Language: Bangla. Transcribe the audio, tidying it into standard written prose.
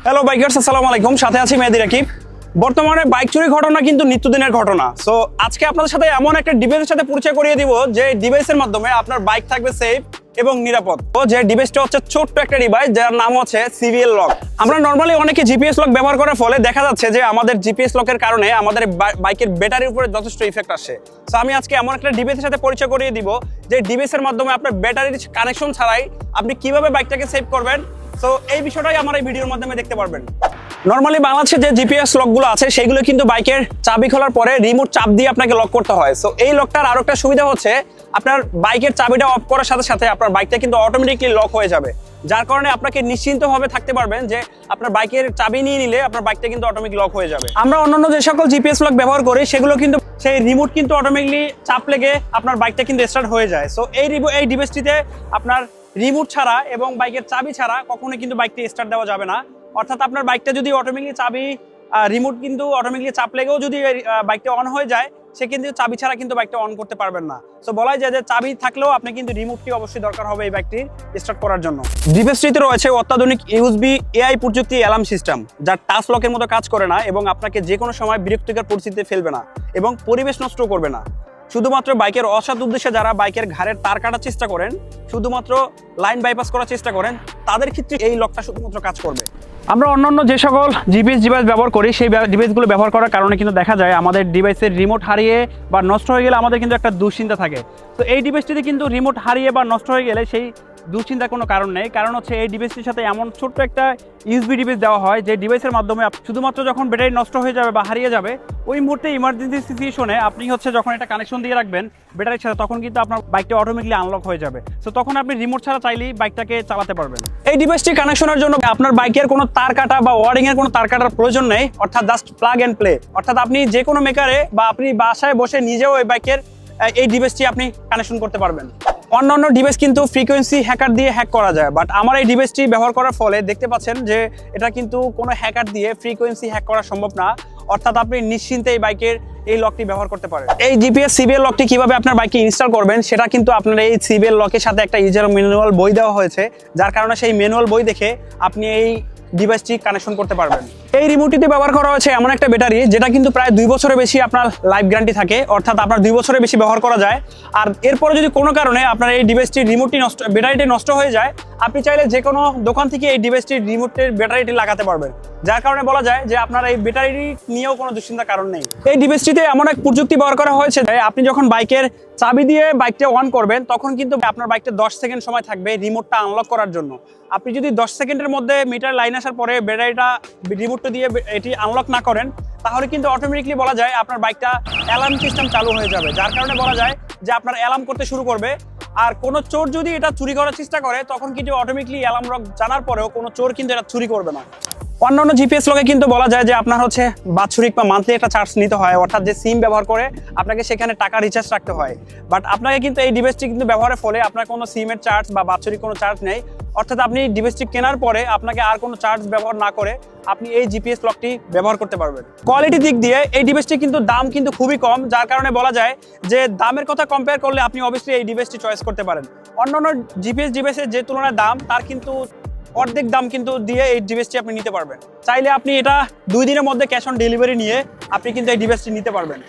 হ্যালো বাইকার্স, আসসালামু আলাইকুম। সাথে আছি মেহেদি রাকিব। বর্তমানে বাইক চুরির ঘটনা কিন্তু নিত্যদিনের ঘটনা। সো আজকে আপনাদের সাথে এমন একটা ডিভাইসের সাথে পরিচয় করিয়ে দিব যে ডিভাইসের মাধ্যমে আপনার বাইক থাকবে সেফ এবং নিরাপদ। তো যে ডিভাইসটা হচ্ছে ছোট্ট একটা ডিভাইস যার নাম হচ্ছে সিভিএল লক। আমরা নর্মালি অনেকে জিপিএস লক ব্যবহার করার ফলে দেখা যাচ্ছে যে আমাদের জিপিএস লকের কারণে আমাদের বাইকের ব্যাটারির উপরে যথেষ্ট ইফেক্ট আসে। সো আমি আজকে এমন একটা ডিভাইসের সাথে পরিচয় করিয়ে দিব যে ডিভাইসের মাধ্যমে আপনার ব্যাটারির কানেকশন ছাড়াই আপনি কিভাবে বাইকটাকে সেভ করবেন। সো এই বিষয়টাই আমার এই ভিডিওর মাধ্যমে দেখতে পারবেন। নর্মালি বাংলাদেশে যে জিপিএস লকগুলো আছে সেগুলো কিন্তু বাইকের চাবি খোলার পরে রিমোট চাপ দিয়ে আপনাকে লক করতে হয়। সো এই লকটার আরো একটা সুবিধা হচ্ছে আপনার বাইকের চাবিটা অফ করার সাথে সাথে আপনার বাইকটা কিন্তু অটোমেটিকলি লক হয়ে যাবে, যার কারণে আপনাকে নিশ্চিন্তভাবে থাকতে পারবেন যে আপনার বাইকের চাবি নিয়ে নিলে আপনার বাইকটা কিন্তু অটোমেটিক লক হয়ে যাবে। আমরা অন্যান্য যে সকল জিপিএস লক ব্যবহার করি সেগুলো কিন্তু সেই রিমোট কিন্তু অটোমেটিকলি চাপ লেগে আপনার বাইকটা কিন্তু স্টার্ট হয়ে যায়। সো এই ডিভাইসটিতে আপনার রিমোট ছাড়া এবং বাইকের চাবি ছাড়া কখনোই কিন্তু বাইকটি স্টার্ট দেওয়া যাবে না। অর্থাৎ আপনার বাইকটা যদি অটোমেটিকলি চাবি রিমোট কিন্তু অটোমেটিকলি চাপ লেগেও যদি বাইকটা অন হয়ে যায়, সে কিন্তু চাবি ছাড়া কিন্তু বাইকটা অন করতে পারবেন না। সো বলাই যায় যে চাবি থাকলেও আপনি কিন্তু রিমোটটি অবশ্যই দরকার হবে এই বাইকটি স্টার্ট করার জন্য। ডিভাইসটিতে রয়েছে অত্যাধুনিক ইউএসবি এআই প্রযুক্তি অ্যালার্ম সিস্টেম, যা টাচ লকের মতো কাজ করে না এবং আপনাকে যে কোনো সময় বিরক্তিকর পরিস্থিতিতে ফেলবে না এবং পরিবেশ নষ্ট করবে না। শুধুমাত্র বাইকের অসৎ উদ্দেশ্যে যারা বাইকের ঘাড়ের তার কাটার চেষ্টা করেন, শুধুমাত্র লাইন বাইপাস করার চেষ্টা করেন, তাদের ক্ষেত্রে এই লকটা শুধুমাত্র কাজ করবে। আমরা অন্যান্য যে সকল জিপিএস ডিভাইস ব্যবহার করি সেই ডিভাইসগুলো ব্যবহার করার কারণে কিন্তু দেখা যায় আমাদের ডিভাইসের রিমোট হারিয়ে বা নষ্ট হয়ে গেলে আমাদের কিন্তু একটা দুশ্চিন্তা থাকে। তো এই ডিভাইসটিতে কিন্তু রিমোট হারিয়ে বা নষ্ট হয়ে গেলে সেই দুশ্চিন্তার কোনো কারণ নেই। কারণ হচ্ছে এই ডিভাইসটির সাথে এমন ছোট্ট একটা ইউএসবি ডিভাইস দেওয়া হয় যে ডিভাইসের মাধ্যমে শুধুমাত্র যখন ব্যাটারি নষ্ট হয়ে যাবে বা হারিয়ে যাবে ওই মুহূর্তে ইমার্জেন্সি সিচুয়েশনে আপনি হচ্ছে যখন এটা কানেকশন দিয়ে রাখবেন ব্যাটারির সাথে, তখন কিন্তু আপনার বাইকটা অটোমেটিকলি আনলক হয়ে যাবে। সো তখন আপনি রিমোট ছাড়া চাইলেই বাইকটাকে চালাতে পারবেন। এই ডিভাইসটি কানেকশনের জন্য আপনার বাইকের কোনো তার কাটা বা ওয়ারিং এর কোনো তার কাটার প্রয়োজন নেই, অর্থাৎ জাস্ট প্লাগ এন্ড প্লে। অর্থাৎ আপনি যে কোনো মেকারে বা আপনি বাসায় বসে নিজেও এই বাইকের এই ডিভাইসটি আপনি কানেকশন করতে পারবেন। অন্যান্য ডিভাইস কিন্তু ফ্রিকোয়েন্সি হ্যাকার দিয়ে হ্যাক করা যায়, বাট আমার এই ডিভাইসটি ব্যবহার করার ফলে দেখতে পাচ্ছেন যে এটা কিন্তু কোনো হ্যাকার দিয়ে ফ্রিকোয়েন্সি হ্যাক করা সম্ভব না। অর্থাৎ আপনি নিশ্চিন্তে এই বাইকের এই লকটি ব্যবহার করতে পারেন। এই জিপিএস সিভিএল লকটি কিভাবে আপনার বাইকে ইনস্টল করবেন সেটা কিন্তু আপনার এই সিভিএল লকের সাথে একটা ইউজার ম্যানুয়াল বই দেওয়া হয়েছে, যার কারণে সেই ম্যানুয়াল বই দেখে আপনি এই ডিভাইসটি কানেকশন করতে পারবেন। এই রিমোটটিতে ব্যবহার করা হয়েছে এমন একটা ব্যাটারি যেটা কিন্তু প্রায় 2 বছরের বেশি আপনার লাইফ গ্যারান্টি থাকে, অর্থাৎ আপনার 2 বছরের বেশি ব্যবহার করা যায়। আর এরপরে যদি কোনো কারণে আপনার এই ডিভাইসটির রিমোটটি ব্যাটারিটি নষ্ট হয়ে যায়, আপনি চাইলে যে কোনো দোকান থেকে এই ডিভাইসটির রিমোটের ব্যাটারিটি লাগাতে পারবেন, যার কারণে বলা যায় যে আপনার এই ব্যাটারি নিয়েও কোনো দুশ্চিন্তার কারণ নেই। এই ডিভাইসটিতে এমন এক প্রযুক্তি ব্যবহার করা হয়েছে যে আপনি যখন বাইকের চাবি দিয়ে বাইকটা অন করবেন তখন কিন্তু আপনার বাইকটা 10 সেকেন্ড সময় থাকবে রিমোটটা আনলক করার জন্য। আপনি যদি 10 সেকেন্ডের মধ্যে মিটার লাইন আসার পরে ব্যাটারিটা রিমোটটা দিয়ে এটি আনলক না করেন, তাহলে কিন্তু অটোমেটিকলি বলা যায় আপনার বাইকটা অ্যালার্ম সিস্টেম চালু হয়ে যাবে, যার কারণে বলা যায় যে আপনার অ্যালার্ম করতে শুরু করবে। আর কোনো চোর যদি এটা চুরি করার চেষ্টা করে তখন কিন্তু অটোমেটিকলি অ্যালার্ম লক জানার পরেও কোনো চোর কিন্তু এটা চুরি করবে না। অন্যান্য জিপিএস লকে কিন্তু বলা যায় যে আপনার হচ্ছে বাৎসরিক বা মান্থলি একটা চার্জ নিতে হয়, অর্থাৎ যে সিম ব্যবহার করে আপনাকে সেখানে টাকা রিচার্জ রাখতে হয়। বাট আপনাকে কিন্তু এই ডিভাইসটি কিন্তু ব্যবহারের ফলে আপনার কোনো সিমের চার্জ বা বাৎসরিক কোনো চার্জ নেই। অর্থাৎ আপনি ডিভাইসটি কেনার পরে আপনাকে আর কোনো চার্জ ব্যবহার না করে আপনি এই জিপিএস লকটি ব্যবহার করতে পারবেন। কোয়ালিটি দিক দিয়ে এই ডিভাইসটি কিন্তু দাম কিন্তু খুবই কম, যার কারণে বলা যায় যে দামের কথা কম্পেয়ার করলে আপনি অবশ্যই এই ডিভাইসটি চয়েস করতে পারেন। অন্যান্য জিপিএস ডিভাইসের যে তুলনায় দাম তার কিন্তু অর্ধেক দাম কিন্তু দিয়ে এই ডিভাইসটি আপনি নিতে পারবেন। চাইলে আপনি এটা 2 দিনের মধ্যে ক্যাশ অন ডেলিভারি নিয়ে আপনি কিন্তু এই ডিভাইসটি নিতে পারবেন।